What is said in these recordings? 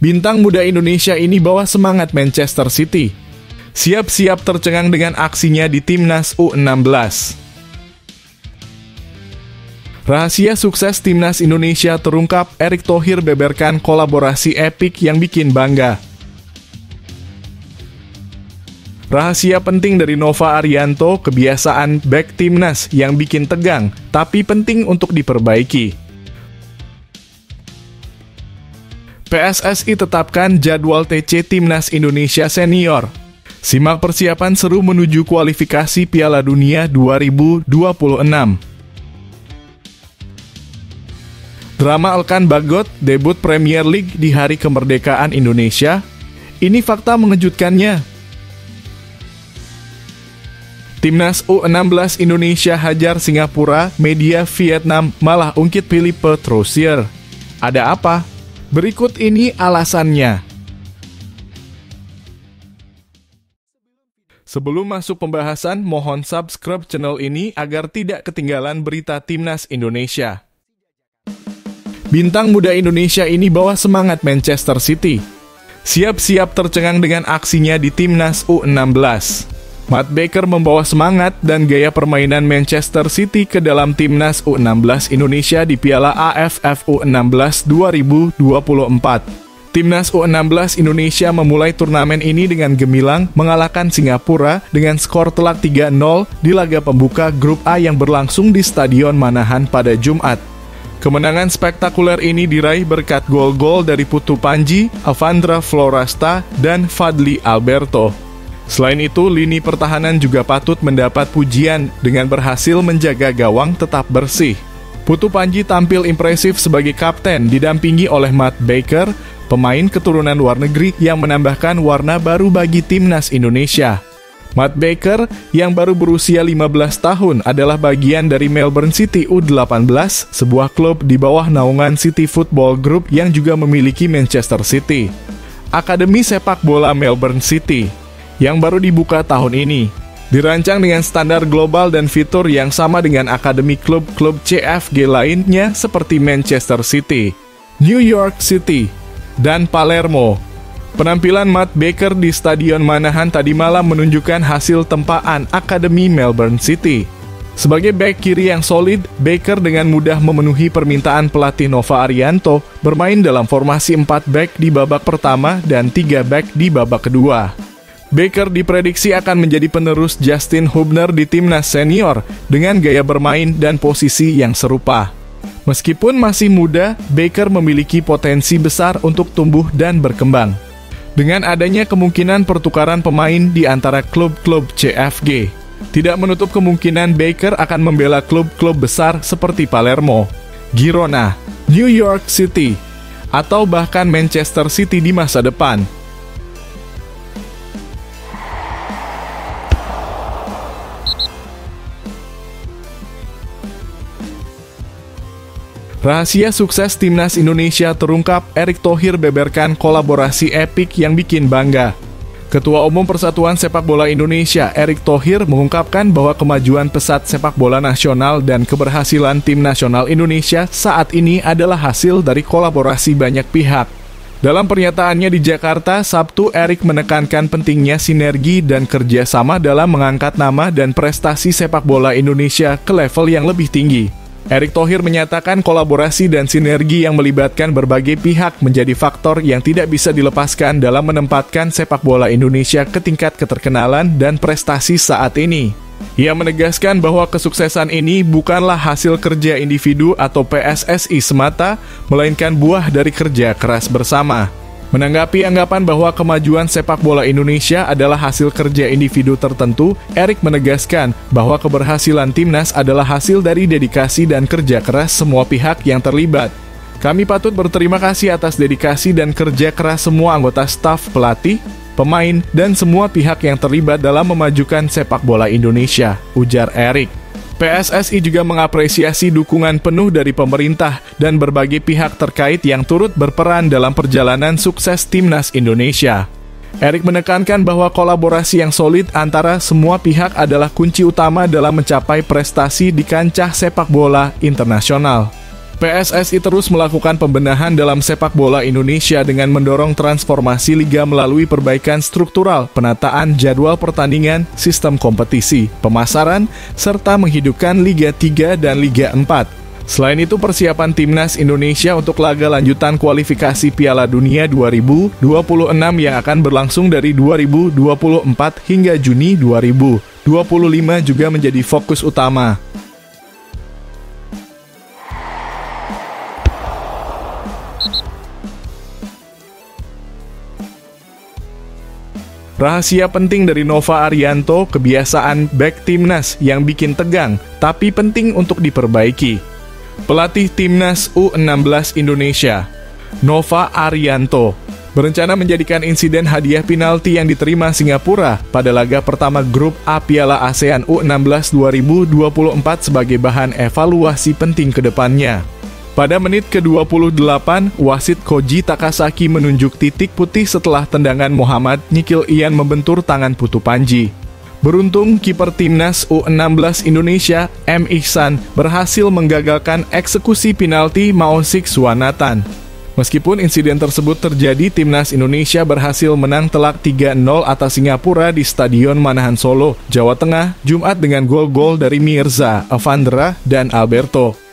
Bintang muda Indonesia ini bawa semangat Manchester City. Siap-siap tercengang dengan aksinya di Timnas U16. Rahasia sukses Timnas Indonesia terungkap, Erick Thohir beberkan kolaborasi epik yang bikin bangga. Rahasia penting dari Nova Arianto, kebiasaan bek Timnas yang bikin tegang, tapi penting untuk diperbaiki. PSSI tetapkan jadwal TC Timnas Indonesia Senior. Simak persiapan seru menuju kualifikasi Piala Dunia 2026. Drama Elkan Bagot debut Premier League di hari kemerdekaan Indonesia. Ini fakta mengejutkannya. Timnas U16 Indonesia hajar Singapura, media Vietnam malah ungkit Philippe Troussier. Ada apa? Berikut ini alasannya. Sebelum masuk pembahasan, mohon subscribe channel ini agar tidak ketinggalan berita Timnas Indonesia. Bintang muda Indonesia ini bawa semangat Manchester City. Siap-siap tercengang dengan aksinya di Timnas U16. Matt Baker membawa semangat dan gaya permainan Manchester City ke dalam Timnas U16 Indonesia di Piala AFF U16 2024. Timnas U16 Indonesia memulai turnamen ini dengan gemilang mengalahkan Singapura dengan skor telak 3-0 di laga pembuka Grup A yang berlangsung di Stadion Manahan pada Jumat. Kemenangan spektakuler ini diraih berkat gol-gol dari Putu Panji, Avandra Florasta, dan Fadli Alberto. Selain itu, lini pertahanan juga patut mendapat pujian dengan berhasil menjaga gawang tetap bersih. Putu Panji tampil impresif sebagai kapten didampingi oleh Matt Baker, pemain keturunan luar negeri yang menambahkan warna baru bagi Timnas Indonesia. Matt Baker yang baru berusia 15 tahun adalah bagian dari Melbourne City U18, sebuah klub di bawah naungan City Football Group yang juga memiliki Manchester City. Akademi sepak bola Melbourne City yang baru dibuka tahun ini, dirancang dengan standar global dan fitur yang sama dengan akademi klub-klub CFG lainnya seperti Manchester City, New York City, dan Palermo. Penampilan Matt Baker di Stadion Manahan tadi malam menunjukkan hasil tempaan akademi Melbourne City. Sebagai bek kiri yang solid, Baker dengan mudah memenuhi permintaan pelatih Nova Arianto bermain dalam formasi 4 bek di babak pertama dan 3 bek di babak kedua. Baker diprediksi akan menjadi penerus Justin Hubner di Timnas Senior dengan gaya bermain dan posisi yang serupa. Meskipun masih muda, Baker memiliki potensi besar untuk tumbuh dan berkembang. Dengan adanya kemungkinan pertukaran pemain di antara klub-klub CFG, tidak menutup kemungkinan Baker akan membela klub-klub besar seperti Palermo, Girona, New York City, atau bahkan Manchester City di masa depan. Rahasia sukses Timnas Indonesia terungkap, Erick Thohir beberkan kolaborasi epik yang bikin bangga. Ketua Umum Persatuan Sepak Bola Indonesia, Erick Thohir, mengungkapkan bahwa kemajuan pesat sepak bola nasional dan keberhasilan tim nasional Indonesia saat ini adalah hasil dari kolaborasi banyak pihak. Dalam pernyataannya di Jakarta, Sabtu, Erick menekankan pentingnya sinergi dan kerjasama dalam mengangkat nama dan prestasi sepak bola Indonesia ke level yang lebih tinggi. Erick Thohir menyatakan kolaborasi dan sinergi yang melibatkan berbagai pihak menjadi faktor yang tidak bisa dilepaskan dalam menempatkan sepak bola Indonesia ke tingkat keterkenalan dan prestasi saat ini. Ia menegaskan bahwa kesuksesan ini bukanlah hasil kerja individu atau PSSI semata, melainkan buah dari kerja keras bersama. Menanggapi anggapan bahwa kemajuan sepak bola Indonesia adalah hasil kerja individu tertentu, Erick menegaskan bahwa keberhasilan timnas adalah hasil dari dedikasi dan kerja keras semua pihak yang terlibat. Kami patut berterima kasih atas dedikasi dan kerja keras semua anggota staf, pelatih, pemain, dan semua pihak yang terlibat dalam memajukan sepak bola Indonesia, ujar Erick. PSSI juga mengapresiasi dukungan penuh dari pemerintah dan berbagai pihak terkait yang turut berperan dalam perjalanan sukses Timnas Indonesia. Erick menekankan bahwa kolaborasi yang solid antara semua pihak adalah kunci utama dalam mencapai prestasi di kancah sepak bola internasional. PSSI terus melakukan pembenahan dalam sepak bola Indonesia dengan mendorong transformasi liga melalui perbaikan struktural, penataan jadwal pertandingan, sistem kompetisi, pemasaran, serta menghidupkan Liga 3 dan Liga 4. Selain itu, persiapan Timnas Indonesia untuk laga lanjutan kualifikasi Piala Dunia 2026 yang akan berlangsung dari 2024 hingga Juni 2025 juga menjadi fokus utama. Rahasia penting dari Nova Arianto, kebiasaan bek Timnas yang bikin tegang, tapi penting untuk diperbaiki. Pelatih Timnas U16 Indonesia, Nova Arianto, berencana menjadikan insiden hadiah penalti yang diterima Singapura pada laga pertama grup A Piala ASEAN U16 2024 sebagai bahan evaluasi penting ke depannya. Pada menit ke-28, wasit Koji Takasaki menunjuk titik putih setelah tendangan Muhammad Nyikil Ian membentur tangan Putu Panji. Beruntung, kiper Timnas U16 Indonesia, M. Ihsan, berhasil menggagalkan eksekusi penalti Mausik Suwanatan. Meskipun insiden tersebut terjadi, Timnas Indonesia berhasil menang telak 3-0 atas Singapura di Stadion Manahan Solo, Jawa Tengah, Jumat dengan gol-gol dari Mirza, Avandra, dan Alberto.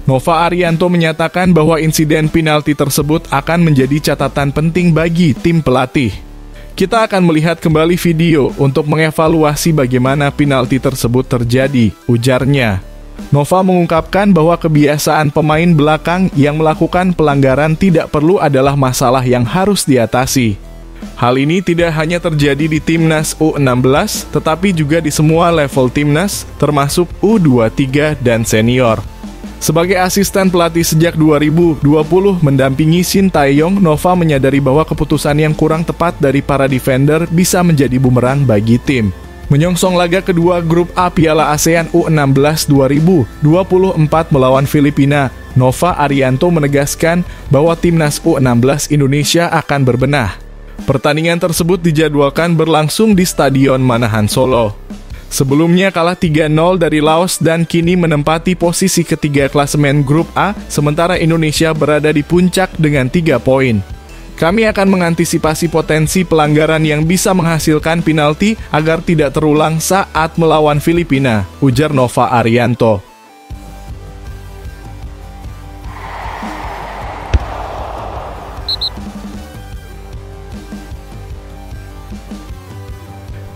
Nova Arianto menyatakan bahwa insiden penalti tersebut akan menjadi catatan penting bagi tim pelatih. Kita akan melihat kembali video untuk mengevaluasi bagaimana penalti tersebut terjadi, ujarnya. Nova mengungkapkan bahwa kebiasaan pemain belakang yang melakukan pelanggaran tidak perlu adalah masalah yang harus diatasi. Hal ini tidak hanya terjadi di Timnas U16, tetapi juga di semua level Timnas, termasuk U23 dan senior. Sebagai asisten pelatih sejak 2020 mendampingi Shin Tae-yong, Nova menyadari bahwa keputusan yang kurang tepat dari para defender bisa menjadi bumerang bagi tim. Menyongsong laga kedua grup A Piala ASEAN U16 2024 melawan Filipina, Nova Arianto menegaskan bahwa Timnas U16 Indonesia akan berbenah. Pertandingan tersebut dijadwalkan berlangsung di Stadion Manahan Solo. Sebelumnya kalah 3-0 dari Laos dan kini menempati posisi ketiga klasemen grup A, sementara Indonesia berada di puncak dengan 3 poin. Kami akan mengantisipasi potensi pelanggaran yang bisa menghasilkan penalti agar tidak terulang saat melawan Filipina, ujar Nova Arianto.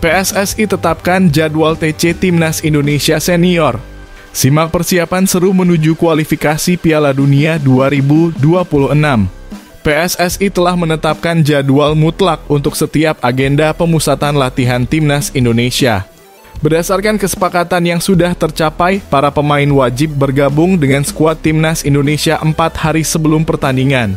PSSI tetapkan jadwal TC Timnas Indonesia Senior. Simak persiapan seru menuju kualifikasi Piala Dunia 2026. PSSI telah menetapkan jadwal mutlak untuk setiap agenda pemusatan latihan Timnas Indonesia. Berdasarkan kesepakatan yang sudah tercapai, para pemain wajib bergabung dengan skuad Timnas Indonesia 4 hari sebelum pertandingan.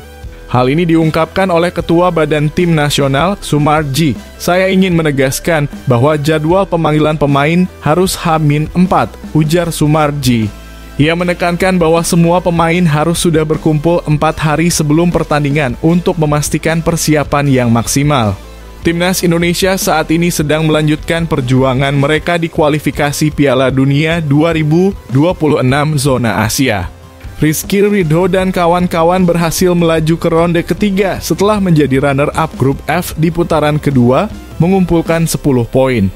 Hal ini diungkapkan oleh Ketua Badan Tim Nasional, Sumarji. Saya ingin menegaskan bahwa jadwal pemanggilan pemain harus H-4, ujar Sumarji. Ia menekankan bahwa semua pemain harus sudah berkumpul 4 hari sebelum pertandingan untuk memastikan persiapan yang maksimal. Timnas Indonesia saat ini sedang melanjutkan perjuangan mereka di kualifikasi Piala Dunia 2026 zona Asia. Rizky Ridho dan kawan-kawan berhasil melaju ke ronde ketiga setelah menjadi runner-up grup F di putaran kedua, mengumpulkan 10 poin.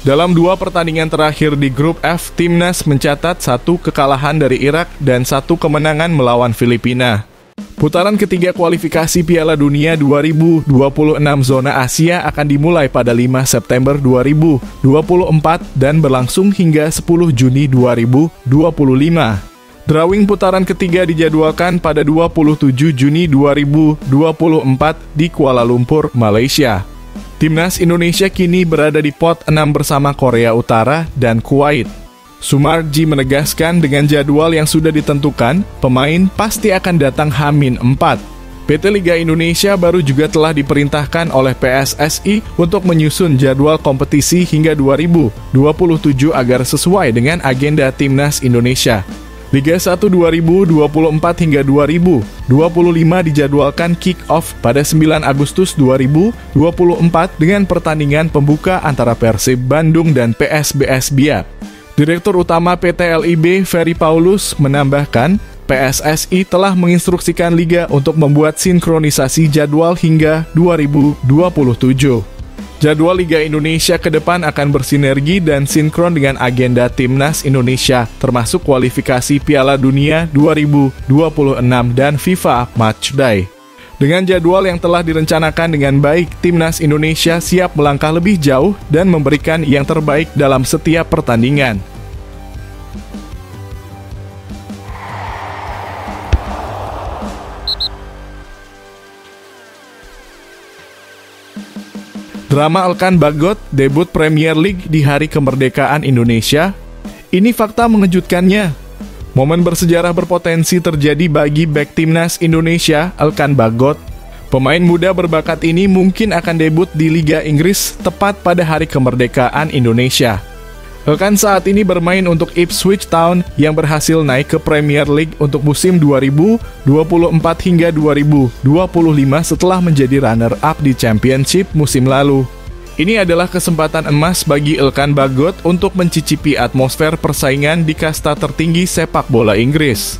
Dalam 2 pertandingan terakhir di grup F, Timnas mencatat 1 kekalahan dari Irak dan 1 kemenangan melawan Filipina. Putaran ketiga kualifikasi Piala Dunia 2026 zona Asia akan dimulai pada 5 September 2024 dan berlangsung hingga 10 Juni 2025. Drawing putaran ketiga dijadwalkan pada 27 Juni 2024 di Kuala Lumpur, Malaysia. Timnas Indonesia kini berada di pot 6 bersama Korea Utara dan Kuwait. Sumarji menegaskan dengan jadwal yang sudah ditentukan, pemain pasti akan datang H-4. PT Liga Indonesia baru juga telah diperintahkan oleh PSSI untuk menyusun jadwal kompetisi hingga 2027 agar sesuai dengan agenda Timnas Indonesia. Liga 1 2024 hingga 2025 dijadwalkan kick-off pada 9 Agustus 2024 dengan pertandingan pembuka antara Persib Bandung dan PSBS Biak. Direktur Utama PT LIB, Ferry Paulus, menambahkan, PSSI telah menginstruksikan Liga untuk membuat sinkronisasi jadwal hingga 2027. Jadwal Liga Indonesia ke depan akan bersinergi dan sinkron dengan agenda Timnas Indonesia, termasuk kualifikasi Piala Dunia 2026 dan FIFA Matchday. Dengan jadwal yang telah direncanakan dengan baik, Timnas Indonesia siap melangkah lebih jauh dan memberikan yang terbaik dalam setiap pertandingan. Drama Elkan Bagot debut Premier League di hari kemerdekaan Indonesia. Ini fakta mengejutkannya. Momen bersejarah berpotensi terjadi bagi bek Timnas Indonesia, Elkan Bagot. Pemain muda berbakat ini mungkin akan debut di Liga Inggris tepat pada hari kemerdekaan Indonesia. Elkan saat ini bermain untuk Ipswich Town yang berhasil naik ke Premier League untuk musim 2024 hingga 2025 setelah menjadi runner-up di Championship musim lalu. Ini adalah kesempatan emas bagi Elkan Bagot untuk mencicipi atmosfer persaingan di kasta tertinggi sepak bola Inggris.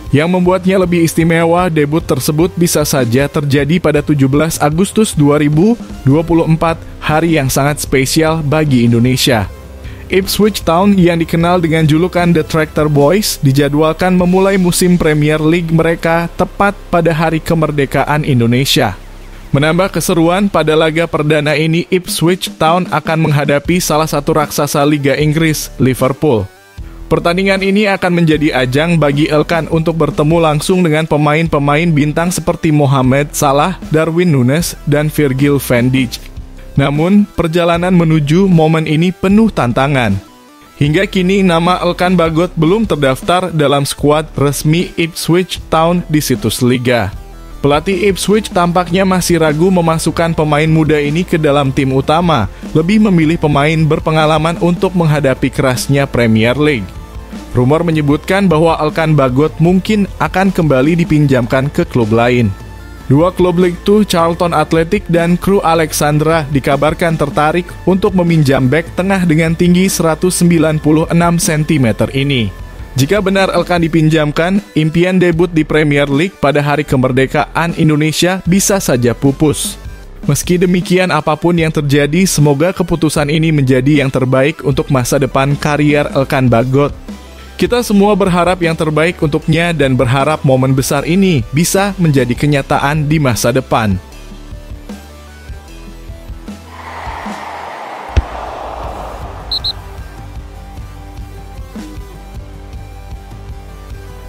Yang membuatnya lebih istimewa, debut tersebut bisa saja terjadi pada 17 Agustus 2024, hari yang sangat spesial bagi Indonesia. Ipswich Town yang dikenal dengan julukan The Tractor Boys dijadwalkan memulai musim Premier League mereka tepat pada hari kemerdekaan Indonesia. Menambah keseruan, pada laga perdana ini Ipswich Town akan menghadapi salah satu raksasa Liga Inggris, Liverpool. Pertandingan ini akan menjadi ajang bagi Elkan untuk bertemu langsung dengan pemain-pemain bintang seperti Mohamed Salah, Darwin Núñez, dan Virgil van Dijk. Namun, perjalanan menuju momen ini penuh tantangan. Hingga kini, nama Elkan Bagot belum terdaftar dalam skuad resmi Ipswich Town di situs Liga. Pelatih Ipswich tampaknya masih ragu memasukkan pemain muda ini ke dalam tim utama, lebih memilih pemain berpengalaman untuk menghadapi kerasnya Premier League. Rumor menyebutkan bahwa Elkan Bagot mungkin akan kembali dipinjamkan ke klub lain. Dua klub League 2, Charlton Athletic dan Crewe Alexandra, dikabarkan tertarik untuk meminjam bek tengah dengan tinggi 196 cm ini. Jika benar Elkan dipinjamkan, impian debut di Premier League pada hari kemerdekaan Indonesia bisa saja pupus. Meski demikian, apapun yang terjadi, semoga keputusan ini menjadi yang terbaik untuk masa depan karier Elkan Bagot. Kita semua berharap yang terbaik untuknya dan berharap momen besar ini bisa menjadi kenyataan di masa depan.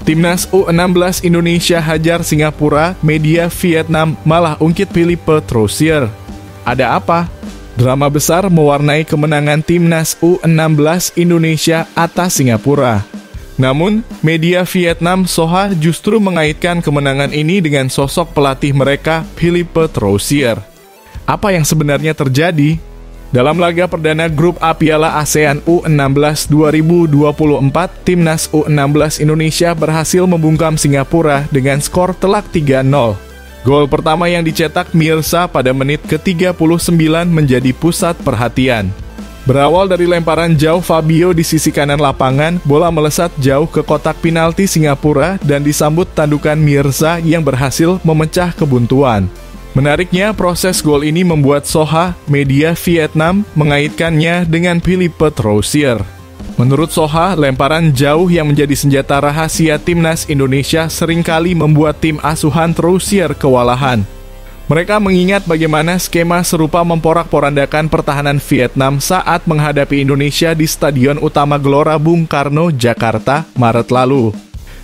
Timnas U16 Indonesia hajar Singapura, media Vietnam malah ungkit Philippe Troussier. Ada apa? Drama besar mewarnai kemenangan Timnas U16 Indonesia atas Singapura. Namun, media Vietnam Soha justru mengaitkan kemenangan ini dengan sosok pelatih mereka, Philippe Troussier. Apa yang sebenarnya terjadi? Dalam laga perdana grup A Piala ASEAN U16 2024, Timnas U16 Indonesia berhasil membungkam Singapura dengan skor telak 3-0. Gol pertama yang dicetak Mirza pada menit ke-39 menjadi pusat perhatian. Berawal dari lemparan jauh Fabio di sisi kanan lapangan, bola melesat jauh ke kotak penalti Singapura dan disambut tandukan Mirza yang berhasil memecah kebuntuan. Menariknya, proses gol ini membuat Soha, media Vietnam, mengaitkannya dengan Philippe Troussier. Menurut Soha, lemparan jauh yang menjadi senjata rahasia Timnas Indonesia seringkali membuat tim asuhan Troussier kewalahan. Mereka mengingat bagaimana skema serupa memporak-porandakan pertahanan Vietnam saat menghadapi Indonesia di Stadion Utama Gelora Bung Karno, Jakarta, Maret lalu.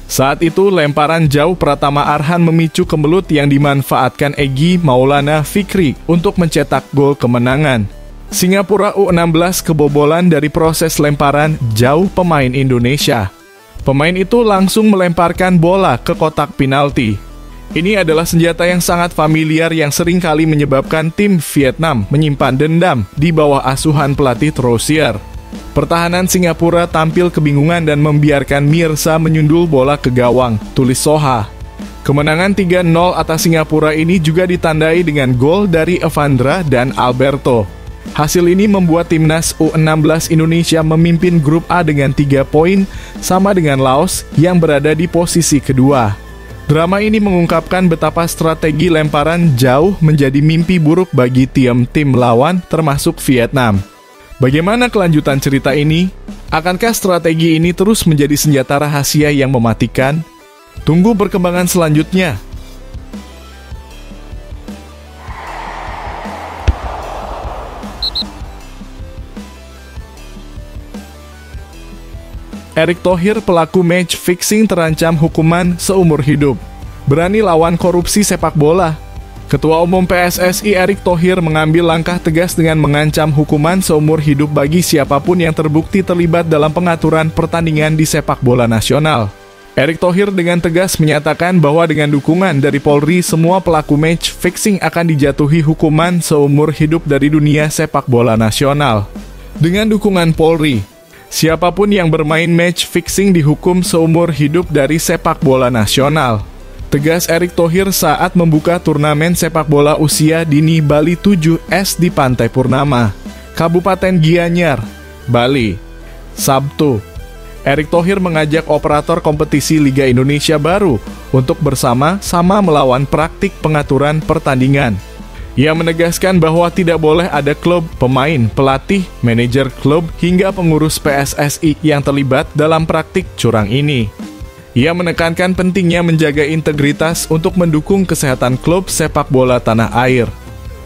Saat itu, lemparan jauh Pratama Arhan memicu kemelut yang dimanfaatkan Egy Maulana Fikri untuk mencetak gol kemenangan. Singapura U16 kebobolan dari proses lemparan jauh pemain Indonesia. Pemain itu langsung melemparkan bola ke kotak penalti. Ini adalah senjata yang sangat familiar yang seringkali menyebabkan tim Vietnam menyimpan dendam di bawah asuhan pelatih Troussier. Pertahanan Singapura tampil kebingungan dan membiarkan Mirza menyundul bola ke gawang, tulis Soha. Kemenangan 3-0 atas Singapura ini juga ditandai dengan gol dari Evandra dan Alberto. Hasil ini membuat timnas U16 Indonesia memimpin grup A dengan 3 poin, sama dengan Laos yang berada di posisi kedua. Drama ini mengungkapkan betapa strategi lemparan jauh menjadi mimpi buruk bagi tim lawan termasuk Vietnam. Bagaimana kelanjutan cerita ini? Akankah strategi ini terus menjadi senjata rahasia yang mematikan? Tunggu perkembangan selanjutnya. Erick Thohir, pelaku match fixing, terancam hukuman seumur hidup. Berani lawan korupsi sepak bola. Ketua Umum PSSI Erick Thohir mengambil langkah tegas dengan mengancam hukuman seumur hidup bagi siapapun yang terbukti terlibat dalam pengaturan pertandingan di sepak bola nasional. Erick Thohir dengan tegas menyatakan bahwa dengan dukungan dari Polri, semua pelaku match fixing akan dijatuhi hukuman seumur hidup dari dunia sepak bola nasional. Dengan dukungan Polri, siapapun yang bermain match fixing dihukum seumur hidup dari sepak bola nasional. Tegas Erick Thohir saat membuka turnamen sepak bola usia dini Bali 7S di Pantai Purnama, Kabupaten Gianyar, Bali, Sabtu. Erick Thohir mengajak operator kompetisi Liga Indonesia baru untuk bersama-sama melawan praktik pengaturan pertandingan. Ia menegaskan bahwa tidak boleh ada klub, pemain, pelatih, manajer klub, hingga pengurus PSSI yang terlibat dalam praktik curang ini. Ia menekankan pentingnya menjaga integritas untuk mendukung kesehatan klub sepak bola tanah air.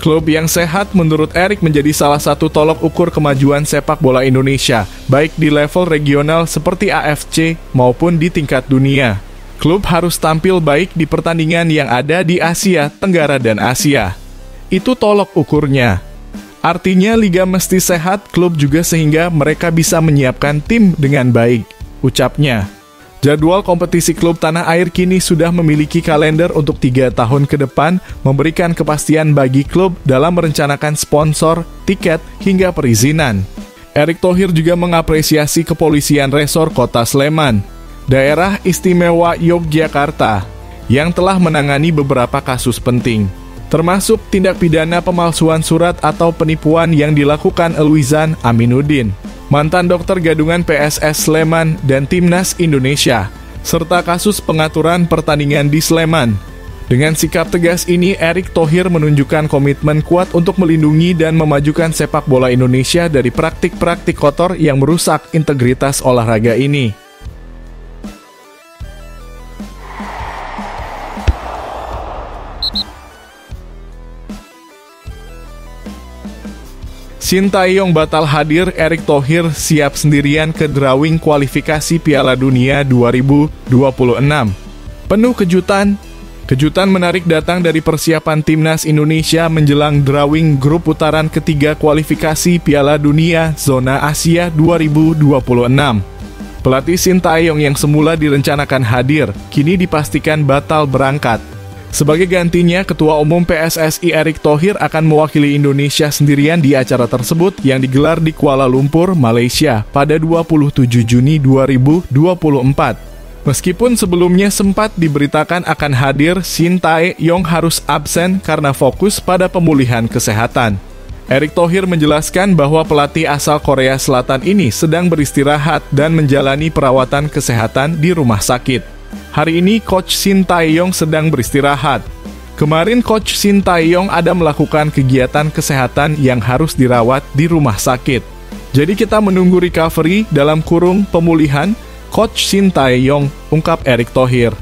Klub yang sehat menurut Erick menjadi salah satu tolok ukur kemajuan sepak bola Indonesia, baik di level regional seperti AFC maupun di tingkat dunia. Klub harus tampil baik di pertandingan yang ada di Asia Tenggara dan Asia. Itu tolok ukurnya. Artinya liga mesti sehat, klub juga, sehingga mereka bisa menyiapkan tim dengan baik, ucapnya. Jadwal kompetisi klub tanah air kini sudah memiliki kalender untuk 3 tahun ke depan, memberikan kepastian bagi klub dalam merencanakan sponsor, tiket, hingga perizinan. Erick Thohir juga mengapresiasi Kepolisian Resor Kota Sleman, Daerah Istimewa Yogyakarta, yang telah menangani beberapa kasus penting, termasuk tindak pidana pemalsuan surat atau penipuan yang dilakukan Elwizan Aminuddin, mantan dokter gadungan PSS Sleman dan Timnas Indonesia, serta kasus pengaturan pertandingan di Sleman. Dengan sikap tegas ini, Erick Thohir menunjukkan komitmen kuat untuk melindungi dan memajukan sepak bola Indonesia dari praktik-praktik kotor yang merusak integritas olahraga ini. Sintayong batal hadir, Erick Thohir siap sendirian ke drawing kualifikasi Piala Dunia 2026. Penuh kejutan. Kejutan menarik datang dari persiapan Timnas Indonesia menjelang drawing grup putaran ketiga kualifikasi Piala Dunia Zona Asia 2026. Pelatih Sintayong yang semula direncanakan hadir, kini dipastikan batal berangkat. Sebagai gantinya, Ketua Umum PSSI Erick Thohir akan mewakili Indonesia sendirian di acara tersebut yang digelar di Kuala Lumpur, Malaysia pada 27 Juni 2024. Meskipun sebelumnya sempat diberitakan akan hadir, Sintayong harus absen karena fokus pada pemulihan kesehatan. Erick Thohir menjelaskan bahwa pelatih asal Korea Selatan ini sedang beristirahat dan menjalani perawatan kesehatan di rumah sakit. Hari ini Coach Sintayong sedang beristirahat. Kemarin Coach Sintayong ada melakukan kegiatan kesehatan yang harus dirawat di rumah sakit. Jadi kita menunggu recovery dalam kurung pemulihan Coach Sintayong, ungkap Erick Thohir.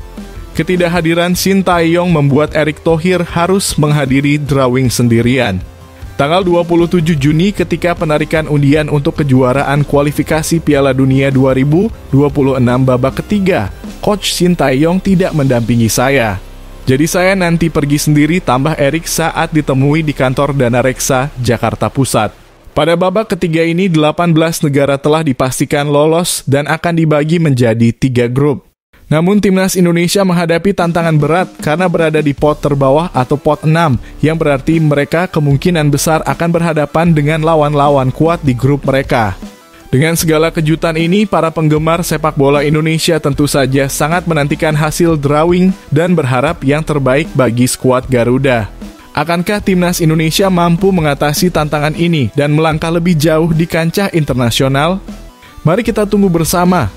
Ketidakhadiran Sintayong membuat Erick Thohir harus menghadiri drawing sendirian. Tanggal 27 Juni ketika penarikan undian untuk kejuaraan kualifikasi Piala Dunia 2026 babak ketiga, Coach Sintayong tidak mendampingi saya. Jadi saya nanti pergi sendiri, tambah Erick saat ditemui di kantor Dana Reksa, Jakarta Pusat. Pada babak ketiga ini, 18 negara telah dipastikan lolos dan akan dibagi menjadi 3 grup. Namun Timnas Indonesia menghadapi tantangan berat karena berada di pot terbawah atau pot 6, yang berarti mereka kemungkinan besar akan berhadapan dengan lawan-lawan kuat di grup mereka. Dengan segala kejutan ini, para penggemar sepak bola Indonesia tentu saja sangat menantikan hasil drawing dan berharap yang terbaik bagi skuad Garuda. Akankah timnas Indonesia mampu mengatasi tantangan ini dan melangkah lebih jauh di kancah internasional? Mari kita tunggu bersama.